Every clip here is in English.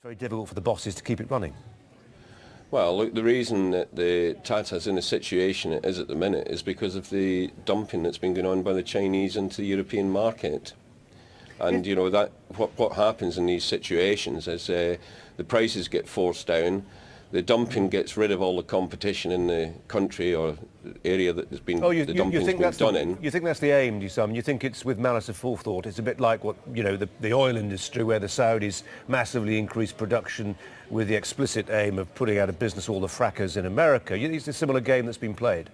Very difficult for the bosses to keep it running. Well, look, the reason that the Tata's in the situation it is at the minute is because of the dumping that's been going on by the Chinese into the European market. And, you know, that what happens in these situations is the prices get forced down, the dumping gets rid of all the competition in the country or area that has been the dumping's been done in. You think that's the aim, do you, Sam? You think it's with malice aforethought? It's a bit like what, you know, the oil industry, where the Saudis massively increased production with the explicit aim of putting out of business all the frackers in America. It's a similar game that's been played.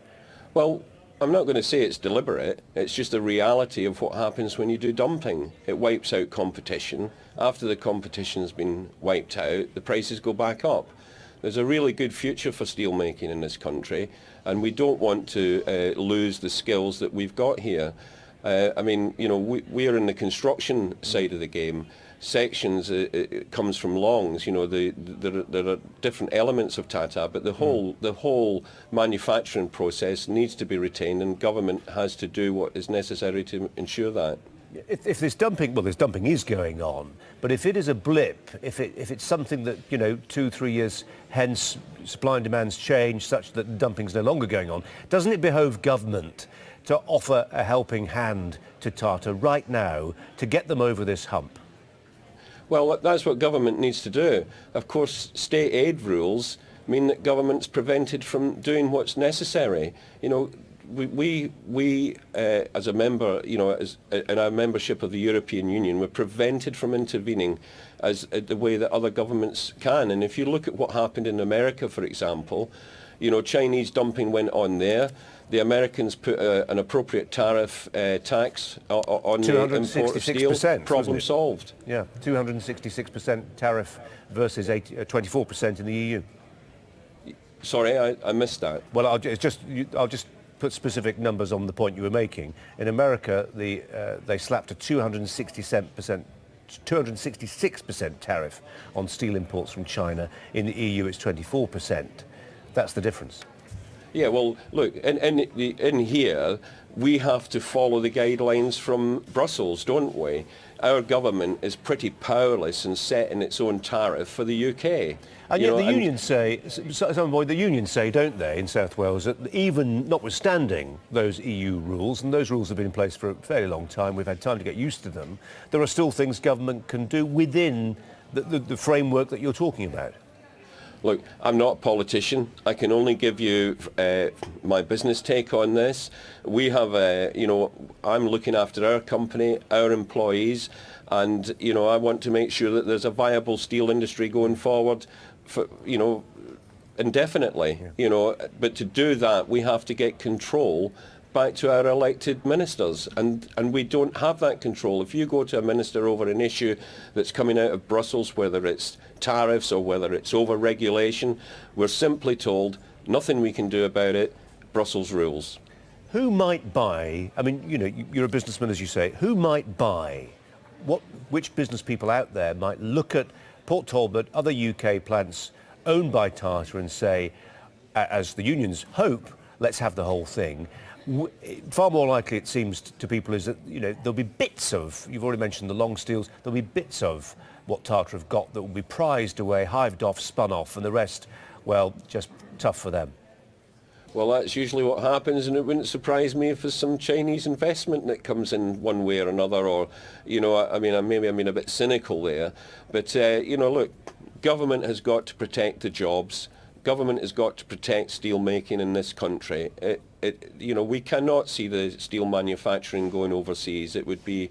Well, I'm not going to say it's deliberate. It's just the reality of what happens when you do dumping. It wipes out competition. After the competition's been wiped out, the prices go back up. There's a really good future for steel making in this country, and we don't want to lose the skills that we've got here. I mean, you know, we are in the construction side of the game. Sections, it comes from longs. You know, there are different elements of Tata, but the whole manufacturing process needs to be retained, and government has to do what is necessary to ensure that. If there's dumping, well, this dumping is going on, but if it is a blip, if it's something that, you know, 2-3 years hence supply and demand's change such that dumping's no longer going on, doesn't it behove government to offer a helping hand to Tata right now to get them over this hump? Well, that's what government needs to do. Of course, state aid rules mean that government's prevented from doing what's necessary. You know, we as a member, you know, in our membership of the European Union, we're prevented from intervening as the way that other governments can. And if you look at what happened in America, for example, you know, Chinese dumping went on there. The Americans put an appropriate tariff tax on the import of steel. Problem solved. Yeah, 266% tariff versus 24% in the EU. Sorry, I missed that. Well, I'll just put specific numbers on the point you were making. In America, they slapped a 266% tariff on steel imports from China. In the EU, it's 24%. That's the difference. Yeah, well, look, in here, we have to follow the guidelines from Brussels, don't we? Our government is pretty powerless in setting its own tariff for the UK. And yet the unions say, the unions say, don't they, in South Wales, that even notwithstanding those EU rules, and those rules have been in place for a fairly long time, we've had time to get used to them, there are still things government can do within the framework that you're talking about. Look, I'm not a politician. I can only give you my business take on this. We have, you know, I'm looking after our company, our employees, and, you know, I want to make sure that there's a viable steel industry going forward for, you know, indefinitely, you know. But to do that, we have to get control back to our elected ministers, and we don't have that control. If you go to a minister over an issue that's coming out of Brussels, whether it's tariffs or whether it's over-regulation, we're simply told nothing we can do about it, Brussels rules. Who might buy, I mean, you know, you're a businessman, as you say, who might buy? Which business people out there might look at Port Talbot, other UK plants owned by Tata and say, as the unions hope, let's have the whole thing? Far more likely, it seems to people, is that, you know, there'll be bits of, you've already mentioned the long steels, there'll be bits of what Tata have got that will be prized away, hived off, spun off, and the rest, well, just tough for them. Well, that's usually what happens, and it wouldn't surprise me if there's some Chinese investment that comes in one way or another, or, you know, I mean, maybe I'm being a bit cynical there, but, you know, look, government has got to protect the jobs. Government has got to protect steel making in this country. You know, we cannot see the steel manufacturing going overseas. It would be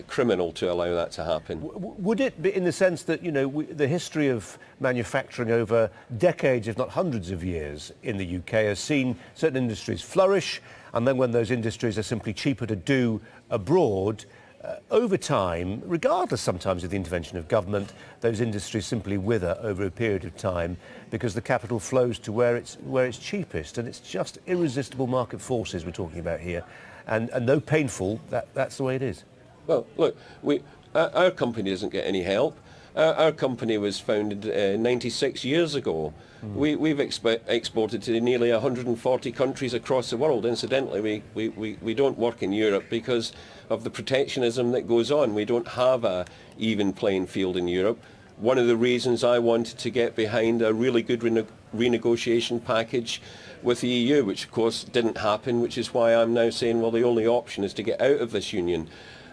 criminal to allow that to happen. Would it be, in the sense that, you know, the history of manufacturing over decades, if not hundreds of years in the UK, has seen certain industries flourish, and then when those industries are simply cheaper to do abroad, over time, regardless sometimes of the intervention of government, those industries simply wither over a period of time because the capital flows to where it's cheapest, and it's just irresistible market forces we're talking about here, and though painful, that's the way it is. Well, look, our company doesn't get any help. Our company was founded 96 years ago. We've exported to nearly 140 countries across the world. Incidentally, we don't work in Europe because of the protectionism that goes on. We don't have a even playing field in Europe. one of the reasons I wanted to get behind a really good renegotiation package with the EU, which of course didn't happen, which is why I'm now saying, well, the only option is to get out of this union.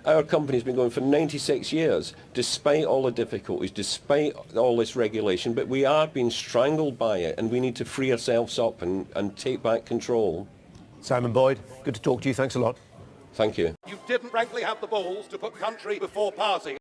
Our company's been going for 96 years, despite all the difficulties, despite all this regulation, but we are being strangled by it, and we need to free ourselves up and take back control. Simon Boyd, good to talk to you. Thanks a lot. Thank you. You didn't frankly have the balls to put country before party.